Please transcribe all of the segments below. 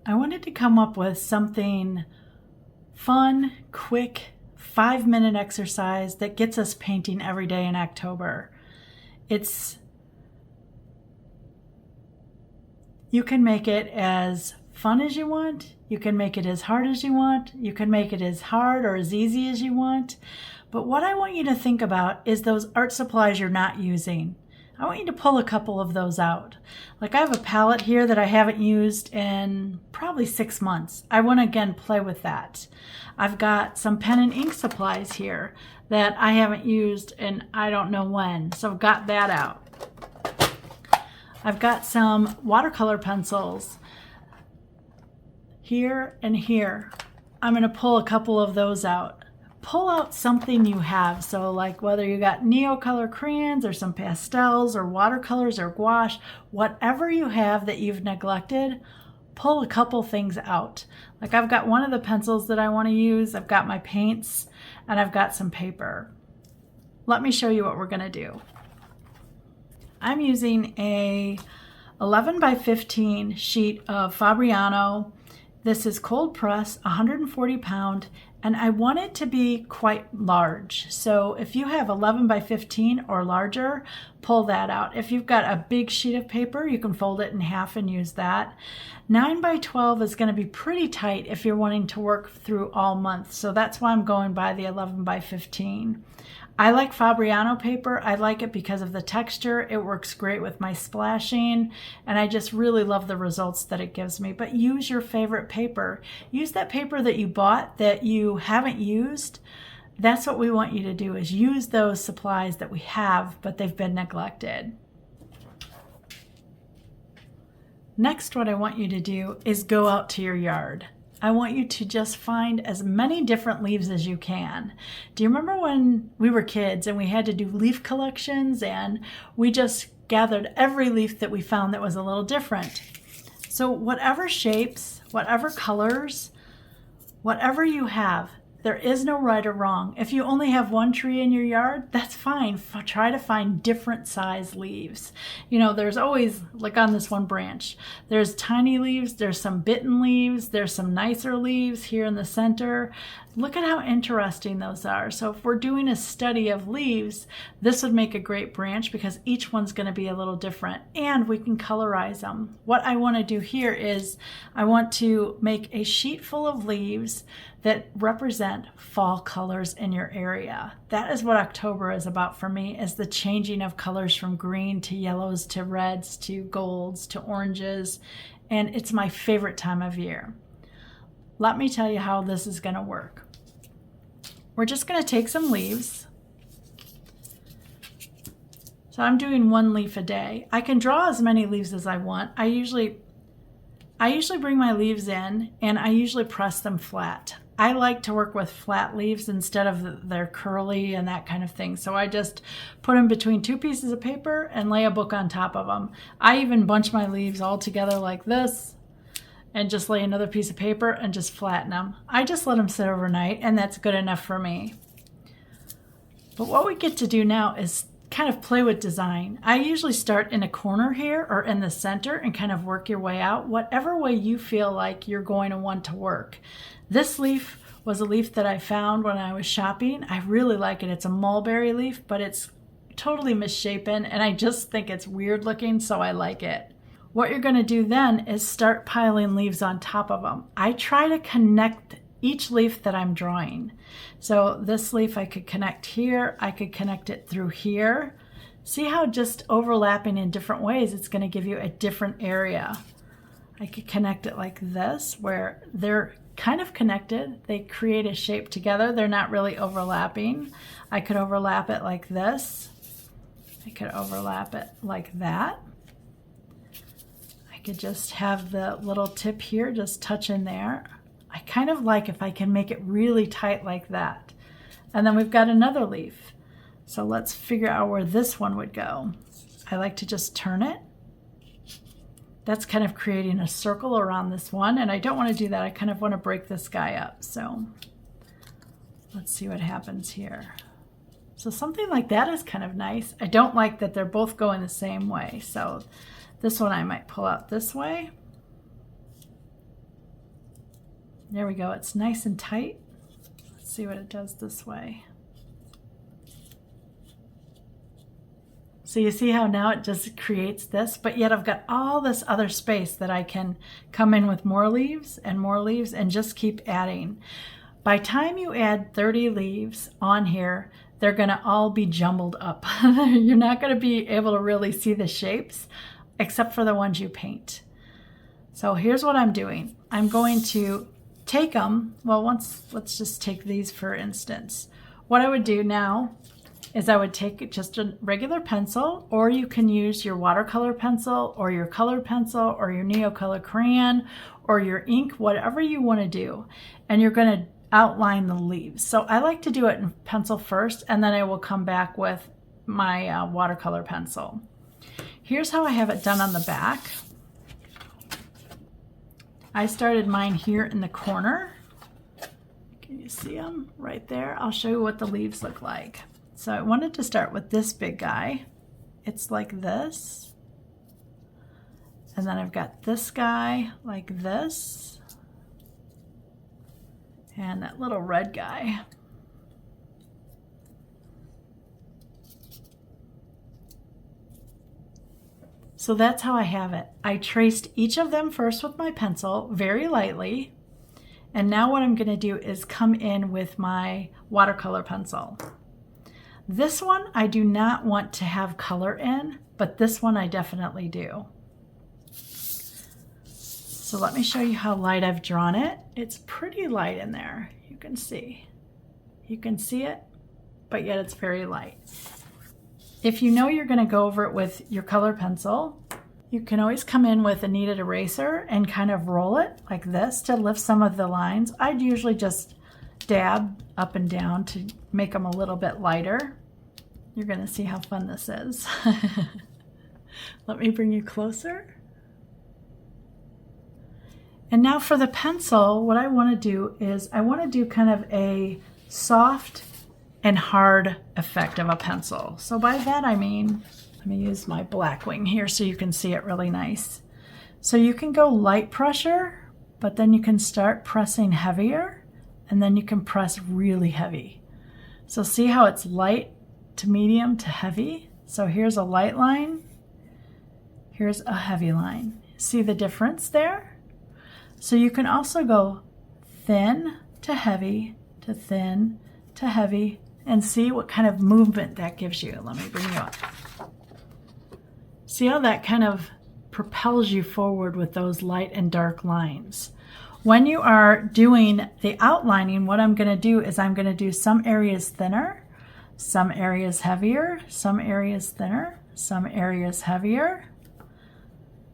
I wanted to come up with something fun, quick, 5-minute exercise that gets us painting every day in October. You can make it as fun as you want. You can make it as hard as you want. You can make it as hard or as easy as you want. But what I want you to think about is those art supplies you're not using. I want you to pull a couple of those out. Like I have a palette here that I haven't used in probably 6 months. I want to again play with that. I've got some pen and ink supplies here that I haven't used in I don't know when. So I've got that out. I've got some watercolor pencils here and here. I'm going to pull a couple of those out. Pull out something you have. So like whether you got Neocolor crayons or some pastels or watercolors or gouache, whatever you have that you've neglected, pull a couple things out. Like I've got one of the pencils that I want to use. I've got my paints and I've got some paper. Let me show you what we're going to do. I'm using a 11 by 15 sheet of Fabriano. This is cold press, 140 pound, and I want it to be quite large. So if you have 11 by 15 or larger, pull that out. If you've got a big sheet of paper, you can fold it in half and use that. 9 by 12 is going to be pretty tight if you're wanting to work through all month. So that's why I'm going by the 11 by 15. I like Fabriano paper. I like it because of the texture. It works great with my splashing, and I just really love the results that it gives me. But use your favorite paper. Use that paper that you bought that you haven't used. That's what we want you to do, is use those supplies that we have, but they've been neglected. Next, what I want you to do is go out to your yard. I want you to just find as many different leaves as you can. Do you remember when we were kids and we had to do leaf collections and we just gathered every leaf that we found that was a little different? So whatever shapes, whatever colors, whatever you have, there is no right or wrong. If you only have one tree in your yard, that's fine. Try to find different size leaves. You know, there's always, like on this one branch, there's tiny leaves, there's some bitten leaves, there's some nicer leaves here in the center. Look at how interesting those are. So if we're doing a study of leaves, this would make a great branch because each one's going to be a little different, and we can colorize them. What I want to do here is I want to make a sheet full of leaves that represent fall colors in your area. That is what October is about for me, is the changing of colors from green to yellows to reds to golds to oranges, and it's my favorite time of year. Let me tell you how this is going to work. We're just going to take some leaves. So I'm doing one leaf a day. I can draw as many leaves as I want. I usually bring my leaves in and I usually press them flat. I like to work with flat leaves instead of their curly and that kind of thing. So I just put them between two pieces of paper and lay a book on top of them. I even bunch my leaves all together like this and just lay another piece of paper and just flatten them. I just let them sit overnight, and that's good enough for me. But what we get to do now is kind of play with design. I usually start in a corner here or in the center and kind of work your way out, whatever way you feel like you're going to want to work. This leaf was a leaf that I found when I was shopping. I really like it. It's a mulberry leaf, but it's totally misshapen, and I just think it's weird looking, so I like it. What you're going to do then is start piling leaves on top of them. I try to connect each leaf that I'm drawing. So this leaf I could connect here, I could connect it through here. See how just overlapping in different ways, it's going to give you a different area. I could connect it like this, where they're kind of connected. They create a shape together. They're not really overlapping. I could overlap it like this. I could overlap it like that. I could just have the little tip here just touch in there. I kind of like if I can make it really tight like that. And then we've got another leaf. So let's figure out where this one would go. I like to just turn it. That's kind of creating a circle around this one, and I don't want to do that. I kind of want to break this guy up. So let's see what happens here. So something like that is kind of nice. I don't like that they're both going the same way. So this one I might pull out this way. There we go. It's nice and tight. Let's see what it does this way. So you see how now it just creates this, but yet I've got all this other space that I can come in with more leaves and just keep adding. By the time you add 30 leaves on here, they're gonna all be jumbled up. You're not gonna be able to really see the shapes except for the ones you paint. So here's what I'm doing. I'm going to take them, let's just take these for instance. What I would do now is I would take just a regular pencil, or you can use your watercolor pencil or your colored pencil or your Neocolor crayon or your ink, whatever you want to do. And you're going to outline the leaves. So I like to do it in pencil first, and then I will come back with my watercolor pencil. Here's how I have it done on the back. I started mine here in the corner. Can you see them right there? I'll show you what the leaves look like. So I wanted to start with this big guy. It's like this. And then I've got this guy like this. And that little red guy. So that's how I have it. I traced each of them first with my pencil very lightly. And now what I'm going to do is come in with my watercolor pencil. This one I do not want to have color in, but this one I definitely do. So let me show you how light I've drawn it. It's pretty light in there. You can see. You can see it, but yet it's very light. If you know you're going to go over it with your color pencil, you can always come in with a kneaded eraser and kind of roll it like this to lift some of the lines. I'd usually just dab up and down to make them a little bit lighter. You're going to see how fun this is. Let me bring you closer. And now for the pencil, what I want to do is I want to do kind of a soft and hard effect of a pencil. So by that I mean, let me use my black wing here so you can see it really nice. So you can go light pressure, but then you can start pressing heavier, and then you can press really heavy. So see how it's light to medium to heavy? So here's a light line, here's a heavy line. See the difference there? So you can also go thin to heavy to thin to heavy and see what kind of movement that gives you. Let me bring you up. See how that kind of propels you forward with those light and dark lines. When you are doing the outlining, what I'm going to do is I'm going to do some areas thinner, some areas heavier, some areas thinner, some areas heavier,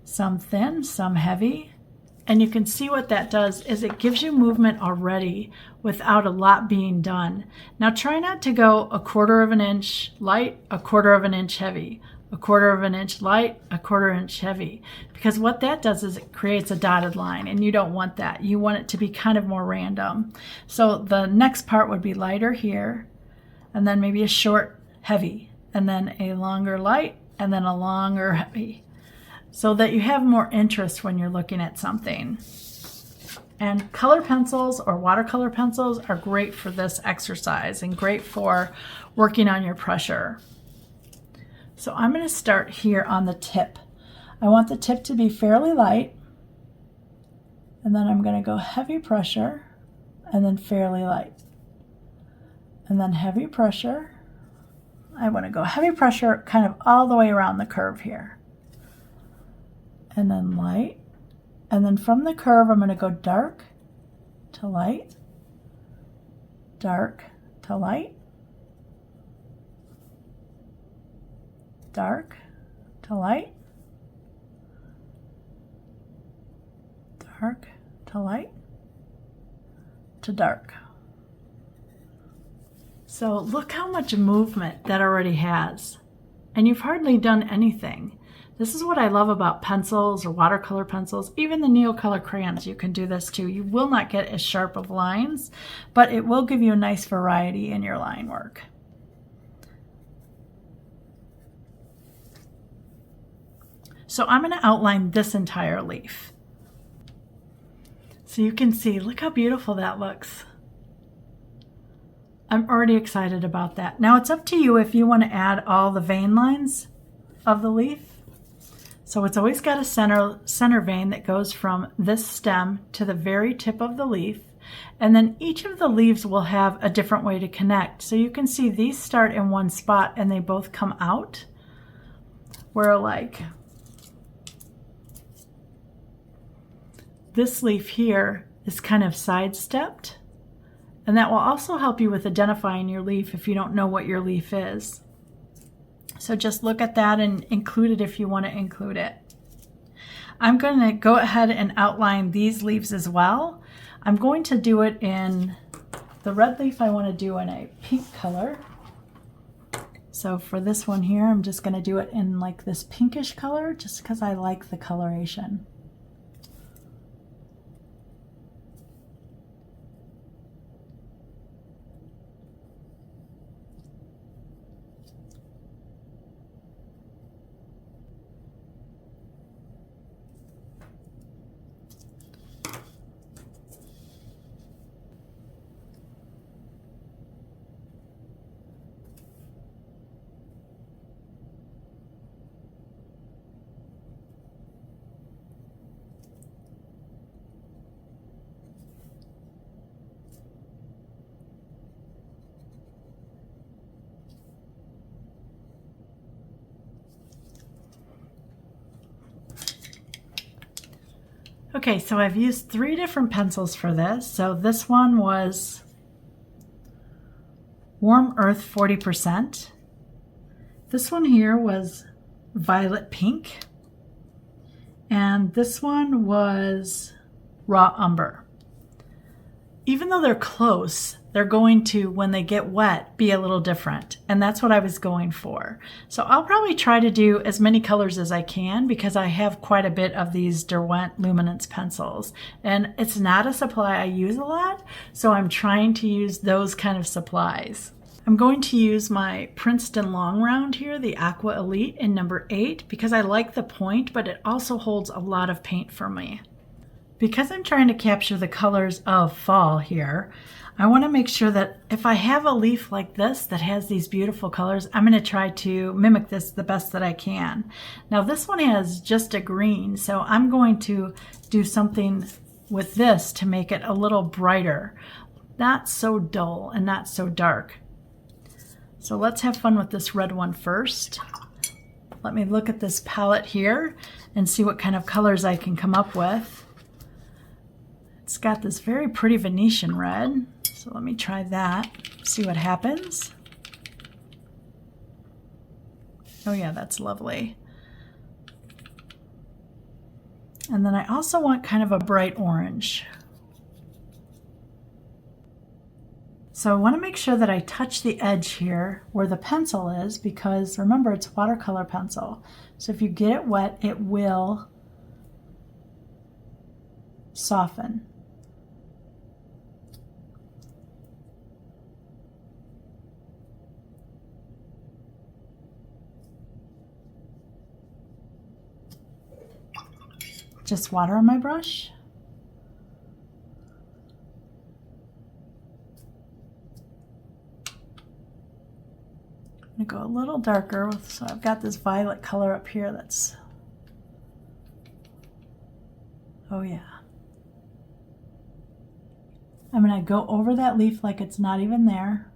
some thin, some heavy. And you can see what that does is it gives you movement already without a lot being done. Now try not to go 1/4 of an inch light, 1/4 of an inch heavy, 1/4 of an inch light, 1/4 inch heavy. Because what that does is it creates a dotted line, and you don't want that. You want it to be kind of more random. So the next part would be lighter here, and then maybe a short heavy, and then a longer light, and then a longer heavy, so that you have more interest when you're looking at something. And color pencils or watercolor pencils are great for this exercise and great for working on your pressure. So I'm going to start here on the tip. I want the tip to be fairly light, and then I'm going to go heavy pressure, and then fairly light, and then heavy pressure. I want to go heavy pressure kind of all the way around the curve here. And then light, and then from the curve I'm going to go dark to light, dark to light, dark to light, dark to light to dark. So look how much movement that already has, and you've hardly done anything. This is what I love about pencils or watercolor pencils. Even the Neocolor crayons, you can do this too. You will not get as sharp of lines, but it will give you a nice variety in your line work. So I'm going to outline this entire leaf. So you can see, look how beautiful that looks. I'm already excited about that. Now it's up to you if you want to add all the vein lines of the leaf. So it's always got a center vein that goes from this stem to the very tip of the leaf. And then each of the leaves will have a different way to connect. So you can see these start in one spot and they both come out. Where like this leaf here is kind of sidestepped. And that will also help you with identifying your leaf if you don't know what your leaf is. So just look at that and include it if you want to include it. I'm going to go ahead and outline these leaves as well. I'm going to do it in the red leaf. I want to do in a pink color. So for this one here, I'm just going to do it in like this pinkish color just because I like the coloration. Okay, so I've used 3 different pencils for this. So this one was Warm Earth 40%. This one here was Violet Pink. And this one was Raw Umber. Even though they're close, they're going to, when they get wet, be a little different. And that's what I was going for. So I'll probably try to do as many colors as I can because I have quite a bit of these Derwent Luminance pencils. And it's not a supply I use a lot, so I'm trying to use those kind of supplies. I'm going to use my Princeton Long Round here, the Aqua Elite in number 8, because I like the point, but it also holds a lot of paint for me. Because I'm trying to capture the colors of fall here, I want to make sure that if I have a leaf like this that has these beautiful colors, I'm going to try to mimic this the best that I can. Now this one has just a green, so I'm going to do something with this to make it a little brighter. Not so dull and not so dark. So let's have fun with this red one first. Let me look at this palette here and see what kind of colors I can come up with. It's got this very pretty Venetian red, so let me try that, see what happens. Oh yeah, that's lovely. And then I also want kind of a bright orange. So I want to make sure that I touch the edge here where the pencil is, because remember it's watercolor pencil. So if you get it wet, it will soften. Just water on my brush. I'm going to go a little darker, so I've got this violet color up here that's, oh yeah. I'm going to go over that leaf like it's not even there.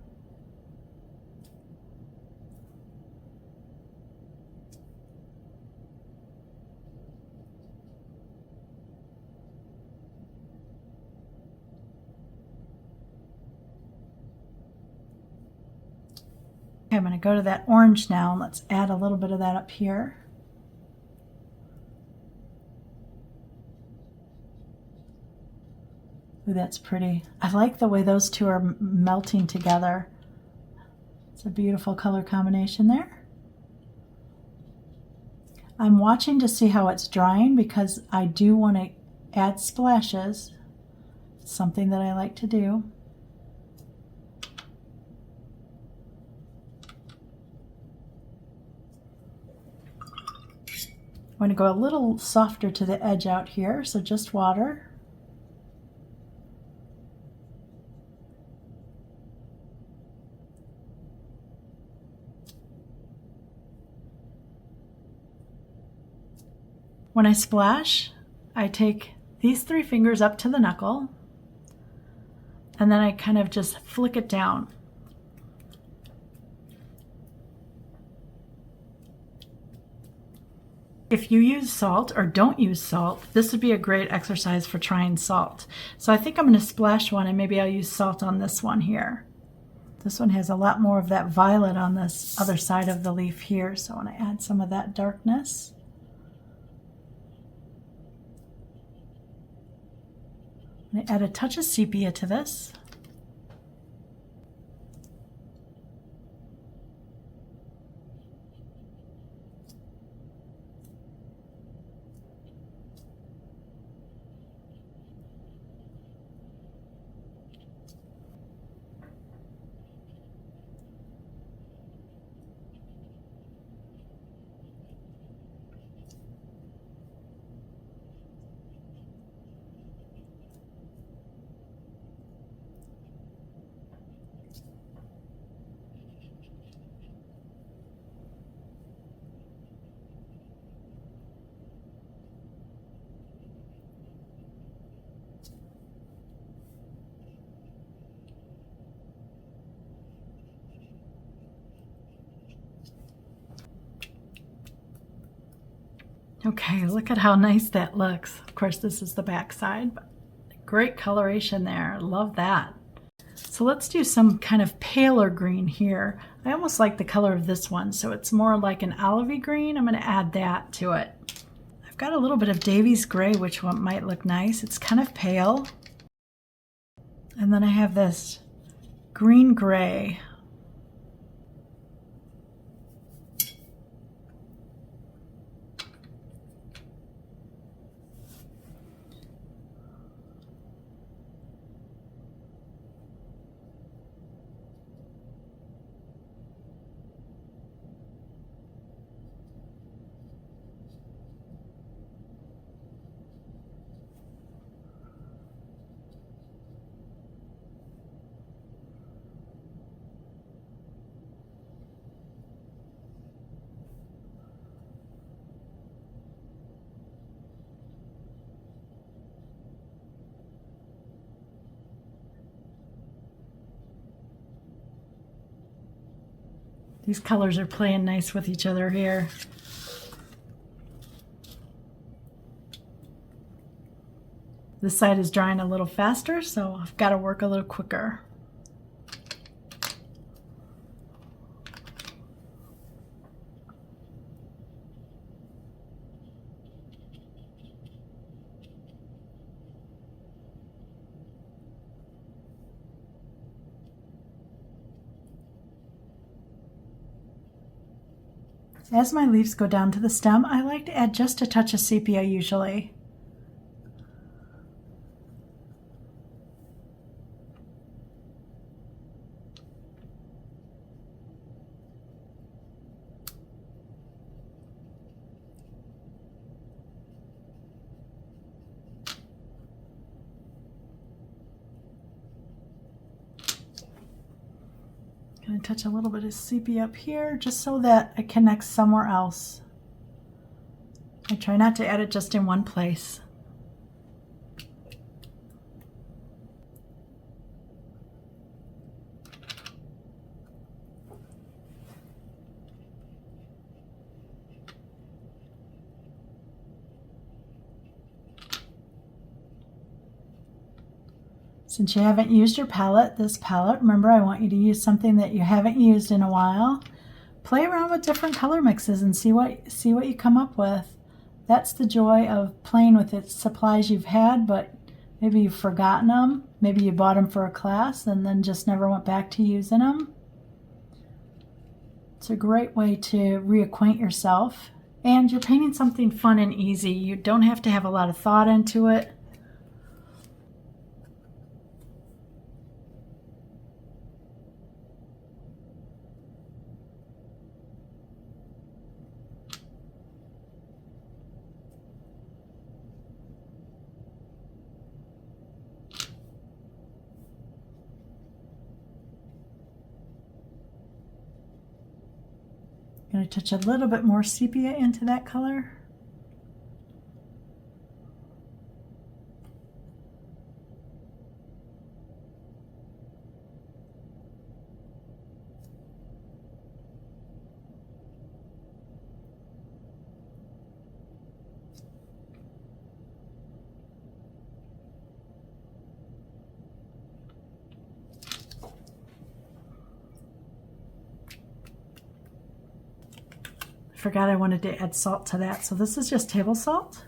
Okay, I'm going to go to that orange now and let's add a little bit of that up here. Ooh, that's pretty. I like the way those two are melting together. It's a beautiful color combination there. I'm watching to see how it's drying because I do want to add splashes. It's something that I like to do. I'm going to go a little softer to the edge out here, so just water. When I splash, I take these 3 fingers up to the knuckle, and then I kind of just flick it down. If you use salt or don't use salt, this would be a great exercise for trying salt. So I think I'm going to splash one, and maybe I'll use salt on this one here. This one has a lot more of that violet on this other side of the leaf here, so I want to add some of that darkness. I'm going to add a touch of sepia to this. Okay, look at how nice that looks. Of course, this is the back side, but great coloration there. Love that. So let's do some kind of paler green here. I almost like the color of this one, so it's more like an olivey green. I'm going to add that to it. I've got a little bit of Davies gray, which one might look nice. It's kind of pale. And then I have this green gray. These colors are playing nice with each other here. This side is drying a little faster, so I've got to work a little quicker. As my leaves go down to the stem, I like to add just a touch of sepia usually. Going to touch a little bit of sepia up here just so that it connects somewhere else. I try not to add it just in one place. Since you haven't used your palette, this palette, remember I want you to use something that you haven't used in a while. Play around with different color mixes and see what you come up with. That's the joy of playing with the supplies you've had, but maybe you've forgotten them. Maybe you bought them for a class and then just never went back to using them. It's a great way to reacquaint yourself. And you're painting something fun and easy. You don't have to have a lot of thought into it. I'm going to touch a little bit more sepia into that color. forgot I wanted to add salt to that. So this is just table salt.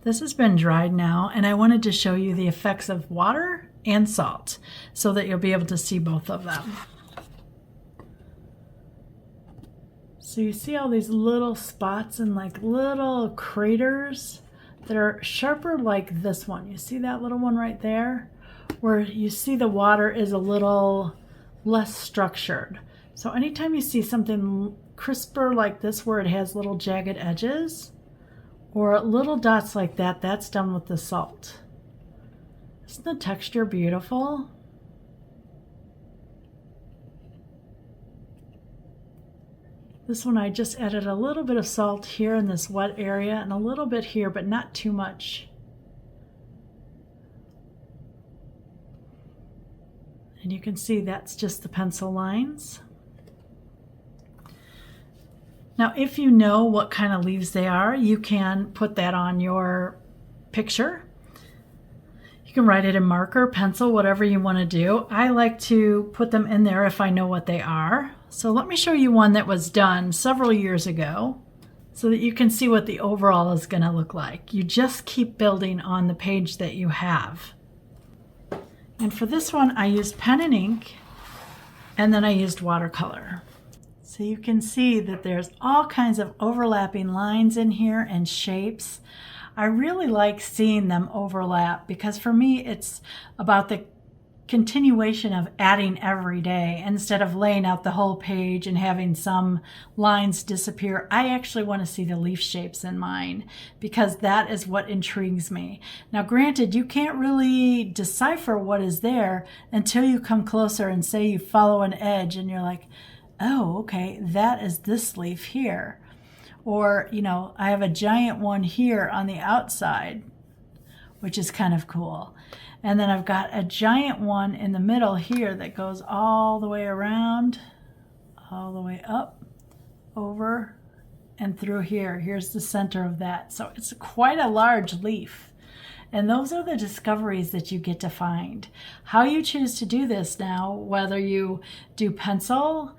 This has been dried now, and I wanted to show you the effects of water and salt so that you'll be able to see both of them. So you see all these little spots and like little craters that are sharper like this one. You see that little one right there? Where you see the water is a little less structured. So anytime you see something crisper like this where it has little jagged edges, or little dots like that, that's done with the salt. Isn't the texture beautiful? This one I just added a little bit of salt here in this wet area and a little bit here, but not too much. And you can see that's just the pencil lines. Now, if you know what kind of leaves they are, you can put that on your picture. You can write it in marker, pencil, whatever you want to do. I like to put them in there if I know what they are. So let me show you one that was done several years ago so that you can see what the overall is going to look like. You just keep building on the page that you have. And for this one, I used pen and ink, and then I used watercolor. So you can see that there's all kinds of overlapping lines in here and shapes. I really like seeing them overlap because for me it's about the continuation of adding every day instead of laying out the whole page and having some lines disappear. I actually want to see the leaf shapes in mine because that is what intrigues me. Now granted, you can't really decipher what is there until you come closer and say you follow an edge and you're like, oh, okay, that is this leaf here. Or, you know, I have a giant one here on the outside, which is kind of cool. And then I've got a giant one in the middle here that goes all the way around, all the way up, over, and through here. Here's the center of that. So it's quite a large leaf. And those are the discoveries that you get to find. How you choose to do this now, whether you do pencil,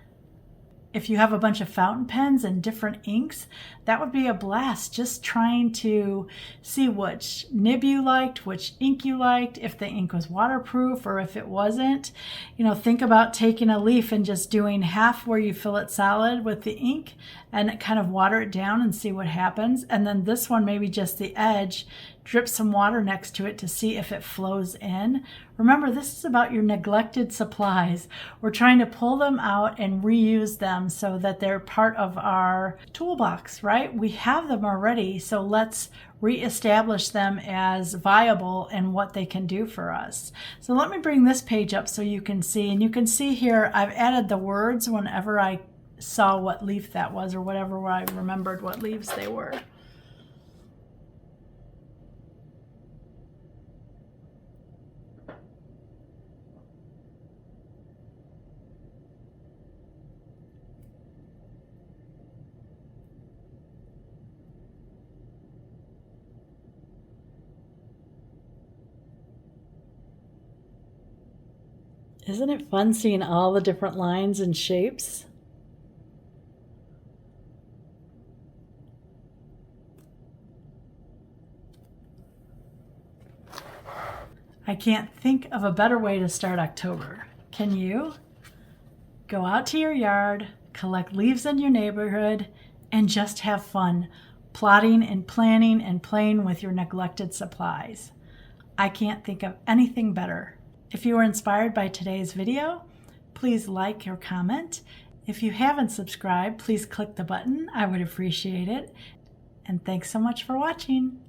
if you have a bunch of fountain pens and different inks, that would be a blast. Just trying to see which nib you liked, which ink you liked, if the ink was waterproof or if it wasn't. You know, think about taking a leaf and just doing half where you fill it solid with the ink and kind of water it down and see what happens. And then this one, maybe just the edge, drip some water next to it to see if it flows in. Remember, this is about your neglected supplies. We're trying to pull them out and reuse them so that they're part of our toolbox, right? We have them already, so let's reestablish them as viable and what they can do for us. So let me bring this page up so you can see, and you can see here I've added the words whenever I saw what leaf that was or whatever, where I remembered what leaves they were. Isn't it fun seeing all the different lines and shapes? I can't think of a better way to start October. Can you? Go out to your yard, collect leaves in your neighborhood, and just have fun plotting and planning and playing with your neglected supplies. I can't think of anything better. If you were inspired by today's video, please like or comment. If you haven't subscribed, please click the button. I would appreciate it. And thanks so much for watching.